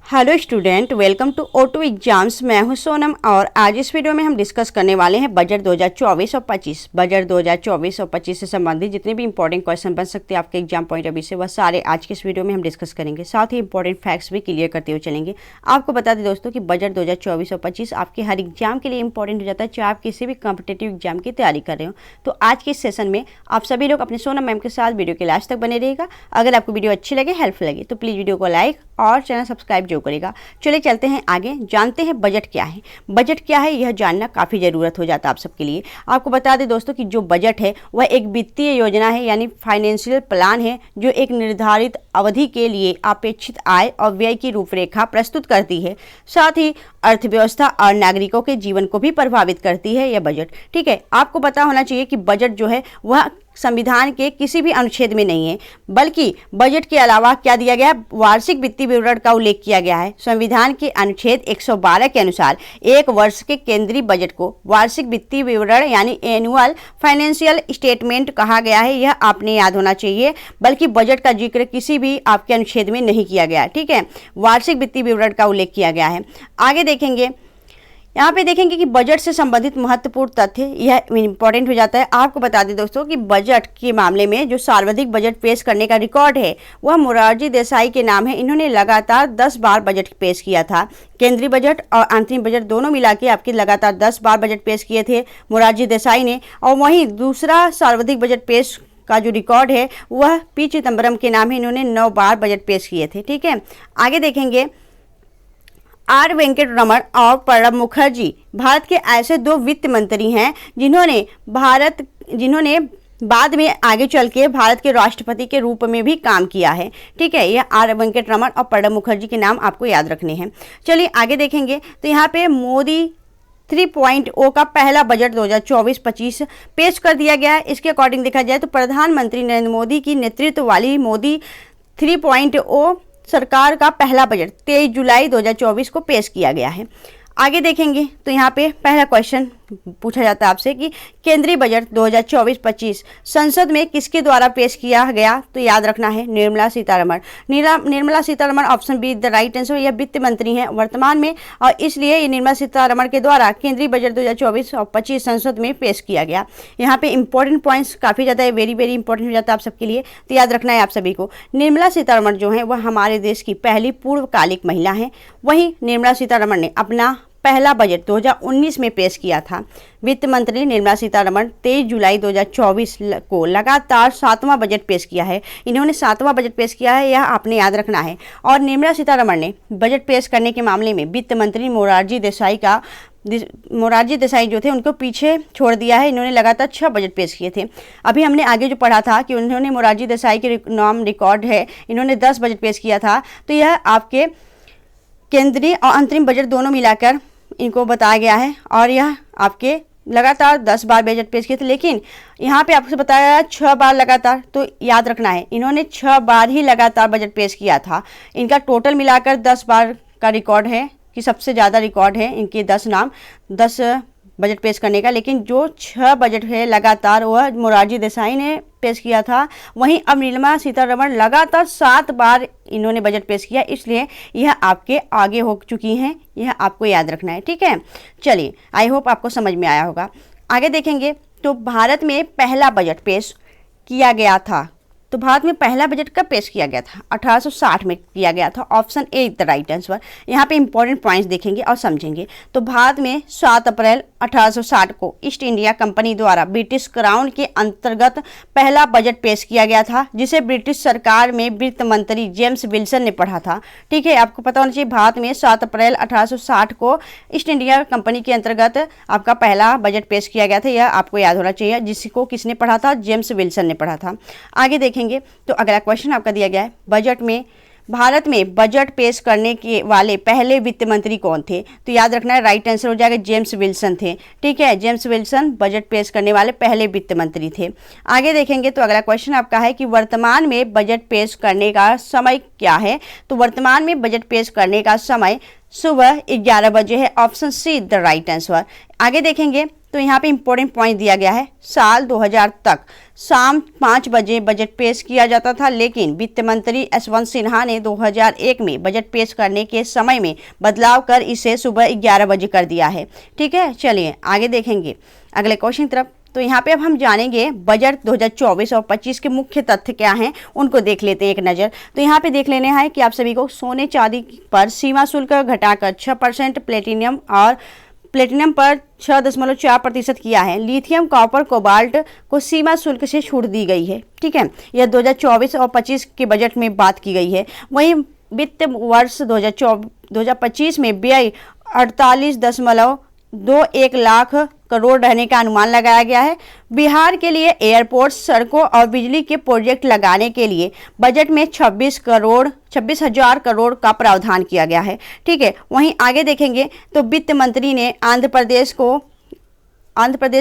Hello student, welcome to O2 exams. मैं हूं सोनम और आज इस वीडियो में हम डिस्कस करने वाले हैं बजट 2024 और 25। बजट 2024 और 25 से संबंधित जितने भी इंपॉर्टेंट क्वेश्चन बन सकते हैं आपके एग्जाम पॉइंट ऑफ व्यू से, वह सारे आज के इस वीडियो में हम डिस्कस करेंगे। साथ ही इंपॉर्टेंट फैक्ट्स भी क्लियर करते हुए चलेंगे। आपको बता दें दोस्तों कि बजट 2024 और 25 आपके हर एग्जाम के लिए इंपॉर्टेंट हो जाता है, चाहे आप किसी भी कॉम्पिटेटिव एग्जाम की तैयारी कर रहे हो। तो आज के इस सेशन में आप सभी लोग अपने सोनम मैम के साथ वीडियो के लास्ट तक बने रहेगा। अगर आपको वीडियो अच्छी लगे, हेल्पफुल लगे, तो प्लीज़ वीडियो को लाइक और चैनल सब्सक्राइब जो करेगा। चलिए चलते हैं आगे, जानते हैं बजट क्या है। बजट क्या है यह जानना काफ़ी ज़रूरत हो जाता है आप सबके लिए। आपको बता दें दोस्तों कि जो बजट है वह एक वित्तीय योजना है, यानी फाइनेंशियल प्लान है, जो एक निर्धारित अवधि के लिए अपेक्षित आय और व्यय की रूपरेखा प्रस्तुत करती है। साथ ही अर्थव्यवस्था और नागरिकों के जीवन को भी प्रभावित करती है यह बजट। ठीक है, आपको पता होना चाहिए कि बजट जो है वह संविधान के किसी भी अनुच्छेद में नहीं है, बल्कि बजट के अलावा क्या दिया गया है, वार्षिक वित्तीय विवरण का उल्लेख किया गया है। संविधान के अनुच्छेद 112 के अनुसार एक वर्ष के केंद्रीय बजट को वार्षिक वित्तीय विवरण यानी एनुअल फाइनेंशियल स्टेटमेंट कहा गया है। यह आपने याद होना चाहिए, बल्कि बजट का जिक्र किसी भी आपके अनुच्छेद में नहीं किया गया है। ठीक है, वार्षिक वित्तीय विवरण का उल्लेख किया गया है। आगे देखेंगे, यहाँ पे देखेंगे कि बजट से संबंधित महत्वपूर्ण तथ्य यह इंपॉर्टेंट हो जाता है। आपको बता दें दोस्तों कि बजट के मामले में जो सर्वाधिक बजट पेश करने का रिकॉर्ड है वह मोरारजी देसाई के नाम है। इन्होंने लगातार 10 बार बजट पेश किया था। केंद्रीय बजट और अंतरिम बजट दोनों मिला के आपके लगातार 10 बार बजट पेश किए थे मोरारजी देसाई ने। और वहीं दूसरा सर्वाधिक बजट पेश का जो रिकॉर्ड है वह पी चिदम्बरम के नाम है। इन्होंने 9 बार बजट पेश किए थे। ठीक है, आगे देखेंगे, आर वेंकट रमन और प्रणब मुखर्जी भारत के ऐसे दो वित्त मंत्री हैं जिन्होंने बाद में आगे चल के भारत के राष्ट्रपति के रूप में भी काम किया है। ठीक है, यह आर वेंकट रमन और प्रणब मुखर्जी के नाम आपको याद रखने हैं। चलिए आगे देखेंगे, तो यहाँ पे मोदी 3.0 का पहला बजट 2024-25 पेश कर दिया गया है। इसके अकॉर्डिंग देखा जाए तो प्रधानमंत्री नरेंद्र मोदी की नेतृत्व वाली मोदी 3.0 सरकार का पहला बजट 23 जुलाई 2024 को पेश किया गया है। आगे देखेंगे तो यहाँ पे पहला क्वेश्चन पूछा जाता है आपसे कि केंद्रीय बजट 2024-25 संसद में किसके द्वारा पेश किया गया, तो याद रखना है Nirmala Sitharaman. Nirmala Sitharaman option be the right answer. यह वित्त मंत्री हैं वर्तमान में, और इसलिए ये निर्मला सीतारमण के द्वारा केंद्रीय बजट 2024 और 25 संसद में पेश किया गया। यहाँ पे इंपॉर्टेंट पॉइंट्स काफ़ी ज़्यादा है, वेरी वेरी इंपॉर्टेंट हो जाता है आप सबके लिए, तो याद रखना है आप सभी को। निर्मला सीतारमण जो है वह हमारे देश की पहली पूर्वकालिक महिला हैं। वहीं निर्मला सीतारमण ने अपना पहला बजट 2019 में पेश किया था। वित्त मंत्री निर्मला सीतारमण 23 जुलाई 2024 को लगातार 7वां बजट पेश किया है। इन्होंने 7वां बजट पेश किया है, यह आपने याद रखना है। और निर्मला सीतारमण ने बजट पेश करने के मामले में वित्त मंत्री मोरारजी देसाई जो थे उनको पीछे छोड़ दिया है। इन्होंने लगातार 6 बजट पेश किए थे। अभी हमने आगे जो पढ़ा था कि उन्होंने मोरारजी देसाई के नाम रिकॉर्ड है, इन्होंने 10 बजट पेश किया था। तो यह आपके केंद्रीय और अंतरिम बजट दोनों मिलाकर इनको बताया गया है, और यह आपके लगातार 10 बार बजट पेश किए थे। लेकिन यहाँ पे आपसे बताया गया 6 बार लगातार, तो याद रखना है इन्होंने 6 बार ही लगातार बजट पेश किया था। इनका टोटल मिलाकर 10 बार का रिकॉर्ड है कि सबसे ज़्यादा रिकॉर्ड है इनके 10 बजट पेश करने का। लेकिन जो 6 बजट है लगातार वह मोरारजी देसाई ने पेश किया था। वहीं अब निर्मला सीतारमण लगातार 7 बार इन्होंने बजट पेश किया, इसलिए यह आपके आगे हो चुकी हैं, यह आपको याद रखना है। ठीक है, चलिए आई होप आपको समझ में आया होगा। आगे देखेंगे तो भारत में पहला बजट पेश किया गया था। तो भारत में पहला बजट कब पेश किया गया था? 1860 में किया गया था। Option A the right answer. यहाँ पे इंपॉर्टेंट पॉइंट्स देखेंगे और समझेंगे। तो भारत में 7 अप्रैल 1860 को ईस्ट इंडिया कंपनी द्वारा ब्रिटिश क्राउन के अंतर्गत पहला बजट पेश किया गया था, जिसे ब्रिटिश सरकार में वित्त मंत्री जेम्स विल्सन ने पढ़ा था। ठीक है, आपको पता होना चाहिए भारत में 7 अप्रैल 1860 को ईस्ट इंडिया कंपनी के अंतर्गत आपका पहला बजट पेश किया गया था। यह आपको याद होना चाहिए, जिसको किसने पढ़ा था? जेम्स विल्सन ने पढ़ा था। आगे देखेंगे तो अगला क्वेश्चन आपका दिया गया है, भारत में बजट पेश करने के वाले पहले वित्त मंत्री कौन थे? तो याद रखना है राइट आंसर हो जाएगा जेम्स विल्सन थे। ठीक है, जेम्स विल्सन बजट पेश करने वाले पहले वित्त मंत्री थे। आगे देखेंगे तो अगला क्वेश्चन आपका है कि वर्तमान में बजट पेश करने का समय क्या है? तो वर्तमान में बजट पेश करने का समय सुबह 11 बजे है। Option see the right answer. आगे देखेंगे तो तो यहाँ पे इंपॉर्टेंट पॉइंट दिया गया है, साल 2000 तक शाम 5 बजे बजट पेश किया जाता था, लेकिन वित्त मंत्री यशवंत सिन्हा ने 2001 में बजट पेश करने के समय में बदलाव कर इसे सुबह 11 बजे कर दिया है। ठीक है, चलिए आगे देखेंगे अगले क्वेश्चन की तरफ। तो यहाँ पे अब हम जानेंगे बजट 2024 और 25 के मुख्य तथ्य क्या हैं, उनको देख लेते हैं एक नज़र। तो यहाँ पे देख लेना है कि आप सभी को सोने चांदी पर सीमा शुल्क घटाकर 6%, प्लेटिनम पर 6.4% किया है। लिथियम, कॉपर, कोबाल्ट को सीमा शुल्क से छूट दी गई है। ठीक है, यह 2024 और 25 के बजट में बात की गई है। वहीं वित्त वर्ष 2025 में व्यय 48.21 लाख करोड़ रहने का अनुमान लगाया गया है। बिहार के लिए एयरपोर्ट, सड़कों और बिजली के प्रोजेक्ट लगाने के लिए बजट में 26,000 करोड़ का प्रावधान किया गया है। ठीक है, वहीं आगे देखेंगे तो वित्त मंत्री ने आंध्र प्रदेश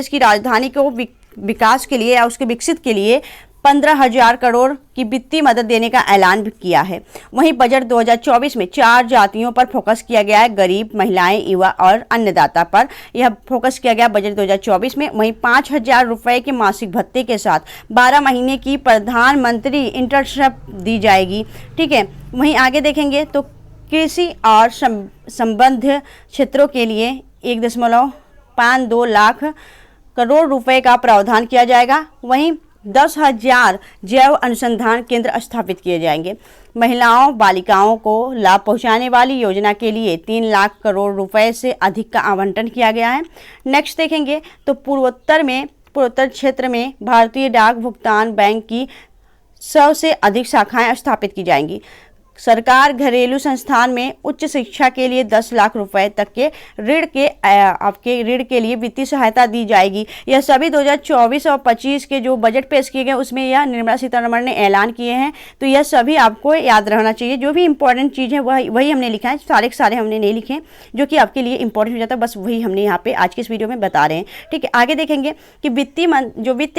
की राजधानी को विकास के लिए या उसके विकसित के लिए 15,000 करोड़ की वित्तीय मदद देने का ऐलान भी किया है। वहीं बजट 2024 में 4 जातियों पर फोकस किया गया है, गरीब, महिलाएं, युवा और अन्नदाता पर यह फोकस किया गया बजट 2024 में। वहीं 5,000 रुपये के मासिक भत्ते के साथ 12 महीने की प्रधानमंत्री इंटर्नशिप दी जाएगी। ठीक है, वहीं आगे देखेंगे तो कृषि और संबद्ध क्षेत्रों के लिए 1.52 लाख करोड़ रुपए का प्रावधान किया जाएगा। वहीं 10,000 जैव अनुसंधान केंद्र स्थापित किए जाएंगे। महिलाओं बालिकाओं को लाभ पहुंचाने वाली योजना के लिए 3 लाख करोड़ रुपए से अधिक का आवंटन किया गया है। नेक्स्ट देखेंगे तो पूर्वोत्तर क्षेत्र में भारतीय डाक भुगतान बैंक की 100 से अधिक शाखाएं स्थापित की जाएंगी। सरकार घरेलू संस्थान में उच्च शिक्षा के लिए 10 लाख रुपए तक के ऋण के लिए वित्तीय सहायता दी जाएगी। यह सभी 2024 और 25 के जो बजट पेश किए गए उसमें यह निर्मला सीतारमण ने ऐलान किए हैं। तो यह सभी आपको याद रहना चाहिए। जो भी इंपॉर्टेंट चीज़ है वही हमने लिखा है, सारे के सारे हमने नहीं लिखे जो कि आपके लिए इंपॉर्टेंट हो जाता है, बस वही हमने यहाँ पे आज के इस वीडियो में बता रहे हैं। ठीक है, आगे देखेंगे कि वित्त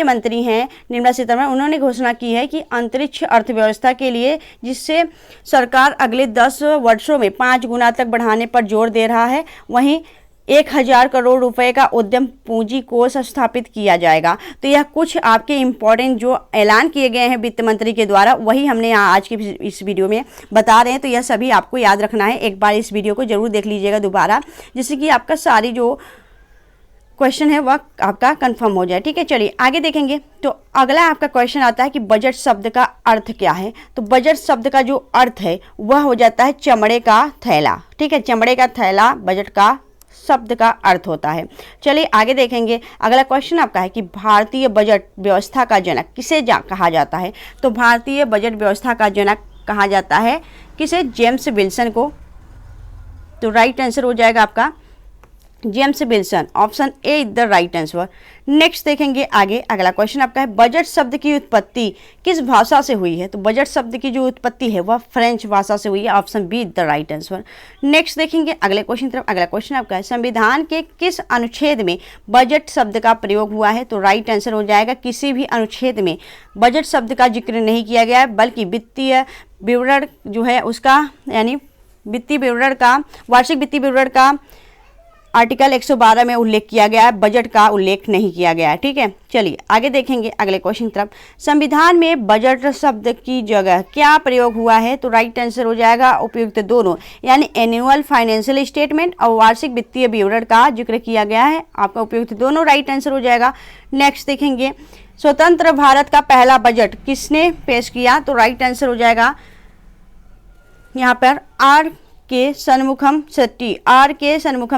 मंत्री हैं निर्मला सीतारमण, उन्होंने घोषणा की है कि अंतरिक्ष अर्थव्यवस्था के लिए, जिससे सरकार अगले 10 वर्षों में 5 गुना तक बढ़ाने पर जोर दे रहा है। वहीं 1,000 करोड़ रुपए का उद्यम पूंजी कोष स्थापित किया जाएगा। तो यह कुछ आपके इम्पोर्टेंट जो ऐलान किए गए हैं वित्त मंत्री के द्वारा वही हमने यहाँ आज के इस वीडियो में बता रहे हैं। तो यह सभी आपको याद रखना है। एक बार इस वीडियो को जरूर देख लीजिएगा दोबारा, जिससे कि आपका सारी जो क्वेश्चन है वह आपका कंफर्म हो जाए। ठीक है, चलिए आगे देखेंगे। तो अगला आपका क्वेश्चन आता है कि बजट शब्द का अर्थ क्या है। तो बजट शब्द का जो अर्थ है वह हो जाता है चमड़े का थैला। ठीक है, चमड़े का थैला बजट का शब्द का अर्थ होता है। चलिए आगे देखेंगे। अगला क्वेश्चन आपका है कि भारतीय बजट व्यवस्था का जनक किसे कहा जाता है। तो भारतीय बजट व्यवस्था का जनक कहा जाता है किसे? जेम्स विल्सन को। तो राइट आंसर हो जाएगा आपका James Wilson, option A is the right answer. Next देखेंगे आगे। अगला क्वेश्चन आपका है बजट शब्द की उत्पत्ति किस भाषा से हुई है। तो बजट शब्द की जो उत्पत्ति है वह फ्रेंच भाषा से हुई है, option B is the right answer. Next देखेंगे अगले क्वेश्चन तरफ। अगला क्वेश्चन आपका है संविधान के किस अनुच्छेद में बजट शब्द का प्रयोग हुआ है। तो राइट आंसर हो जाएगा किसी भी अनुच्छेद में बजट शब्द का जिक्र नहीं किया गया है, बल्कि वित्तीय विवरण जो है उसका, यानी वित्तीय विवरण का, वार्षिक वित्तीय विवरण का आर्टिकल 112 में उल्लेख किया गया है, बजट का उल्लेख नहीं किया गया है। ठीक है, चलिए आगे देखेंगे अगले क्वेश्चन तरफ। संविधान में बजट शब्द की जगह क्या प्रयोग हुआ है। तो राइट आंसर हो जाएगा उपयुक्त दोनों, यानी एनुअल फाइनेंशियल स्टेटमेंट और वार्षिक वित्तीय विवरण का जिक्र किया गया है। आपका उपयुक्त दोनों राइट आंसर हो जाएगा। नेक्स्ट देखेंगे स्वतंत्र भारत का पहला बजट किसने पेश किया। तो राइट आंसर हो जाएगा यहाँ पर आर के सन्मुखम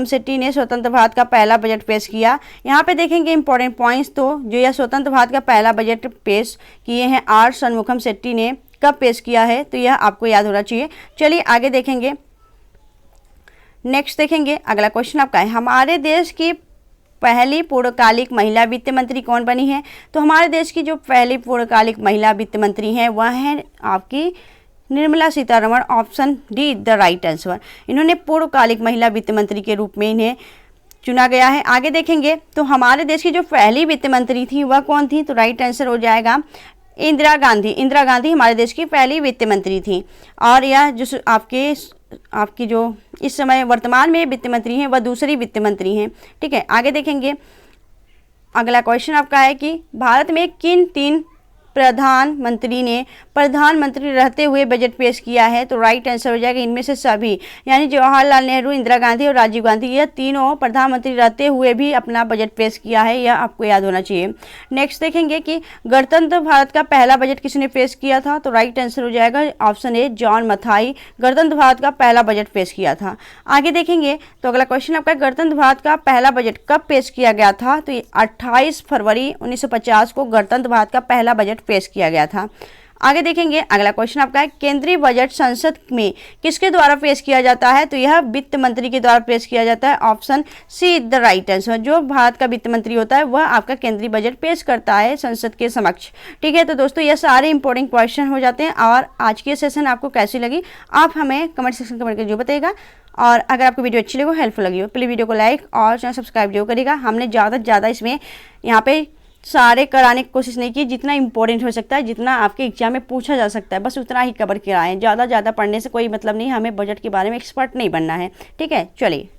शेट्टी ने स्वतंत्र भारत का पहला बजट पेश किया। यहाँ पे देखेंगे इंपॉर्टेंट पॉइंट्स। तो जो यह स्वतंत्र भारत का पहला बजट पेश किए हैं आर सन्मुखम शेट्टी ने कब पेश किया है, तो यह आपको याद होना चाहिए। चलिए आगे देखेंगे। नेक्स्ट देखेंगे अगला क्वेश्चन आपका है हमारे देश की पहली पूर्णकालिक महिला वित्त मंत्री कौन बनी है। तो हमारे देश की जो पहली पूर्णकालिक महिला वित्त मंत्री हैं वह है आपकी Nirmala Sitharaman, option D the right answer. इन्होंने पूर्वकालिक महिला वित्त मंत्री के रूप में इन्हें चुना गया है। आगे देखेंगे तो हमारे देश की जो पहली वित्त मंत्री थी वह कौन थी। तो राइट आंसर हो जाएगा इंदिरा गांधी हमारे देश की पहली वित्त मंत्री थी। और यह जो आपकी जो इस समय वर्तमान में वित्त मंत्री हैं वह दूसरी वित्त मंत्री हैं। ठीक है, आगे देखेंगे अगला क्वेश्चन आपका है कि भारत में किन 3 प्रधानमंत्री ने प्रधानमंत्री रहते हुए बजट पेश किया है? तो राइट आंसर हो जाएगा इनमें से सभी, यानी जवाहरलाल नेहरू, इंदिरा गांधी और राजीव गांधी, यह तीनों प्रधानमंत्री रहते हुए भी अपना बजट पेश किया है, यह आपको याद होना चाहिए। नेक्स्ट देखेंगे कि गणतंत्र भारत का पहला बजट किसने पेश किया था? तो राइट आंसर हो जाएगा ऑप्शन ए, जॉन मथाई, गणतंत्र भारत का पहला बजट पेश किया था। आगे देखेंगे तो अगला क्वेश्चन आपका, गणतंत्र भारत का पहला बजट कब पेश किया गया था? तो 28 फरवरी 1950 को गणतंत्र भारत का पहला बजट पेश किया गया था। आगे देखेंगे अगला क्वेश्चन आपका है, केंद्रीय बजट संसद में किसके द्वारा पेश किया जाता है? तो यह वित्त मंत्री के द्वारा पेश किया जाता है, option see the right answer. जो भारत का वित्त मंत्री होता है वह आपका केंद्रीय बजट पेश करता है संसद के समक्ष। ठीक है, तो दोस्तों ये सारे इंपॉर्टेंट क्वेश्चन हो जाते हैं। और आज की सेशन आपको कैसी लगी आप हमें कमेंट सेक्शन कमेंट करके जो बताइएगा। और अगर आपको वीडियो अच्छी लगी हो, हेल्पफुल लगी हो, प्लीज़ वीडियो को लाइक और चैनल सब्सक्राइब जरूर करिएगा। हमने ज़्यादा से ज़्यादा इसमें यहाँ पे सारे कराने की कोशिश नहीं की, जितना इंपॉर्टेंट हो सकता है, जितना आपके एग्जाम में पूछा जा सकता है, बस उतना ही कवर कराएं। ज़्यादा पढ़ने से कोई मतलब नहीं, हमें बजट के बारे में एक्सपर्ट नहीं बनना है। ठीक है, चलिए।